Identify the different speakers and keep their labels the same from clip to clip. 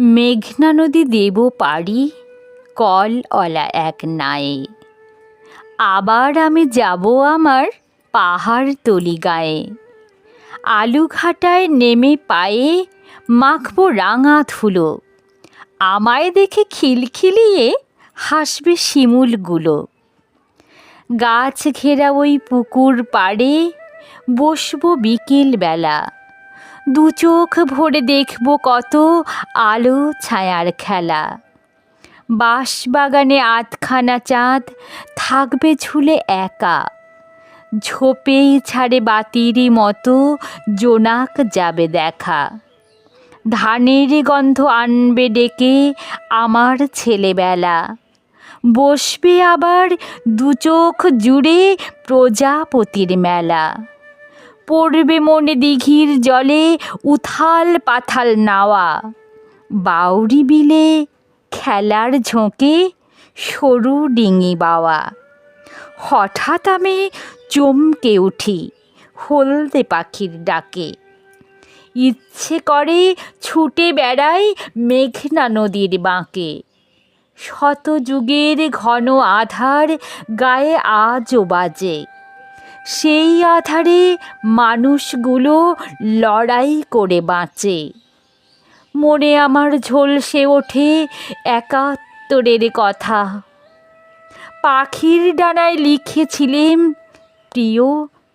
Speaker 1: মেঘনা নদী দেব পাড়ি কলওয়ালা এক নায়ে। আবার আমি যাব আমার পাহাড়তলি গায়ে। আলুঘাটায় নেমে পায়ে মাখবো রাঙা ধুলো। আমায় দেখে খিলখিলিয়ে হাসবে শিমুলগুলো। গাছ ঘেরা ওই পুকুর পাড়ে বসবো বিকেলবেলা। দু চোখ ভরে দেখব কত আলো ছায়ার খেলা। বাঁশবাগানে আধখানা চাঁদ থাকবে ঝুলে একা। ঝোপেই ছাড়ে বাতিরই মতো জোনাক যাবে দেখা। ধানের গন্ধ আনবে ডেকে আমার ছেলেবেলা। বসবে আবার দু চোখ জুড়ে প্রজাপতির মেলা। পড়বে মনে দিঘির জলে উথাল পাথাল নাওয়া। বাউরি বিলে খেলার ঝোঁকে সরু ডিঙি বাওয়া। হঠাৎ আমি চমকে উঠি হলদে পাখির ডাকে। ইচ্ছে করে ছুটে বেড়াই মেঘনা নদীর বাঁকে। শত যুগের ঘন আধার গায়ে আজও বাজে। সেই আধারে মানুষগুলো লড়াই করে বাঁচে। মনে আমার ঝলসে ওঠে একাত্তরের কথা। পাখির ডানায় লিখেছিলেম প্রিয়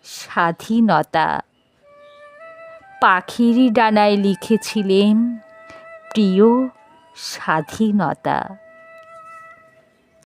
Speaker 1: স্বাধীনতা। পাখির ডানায় লিখেছিলেম প্রিয় স্বাধীনতা।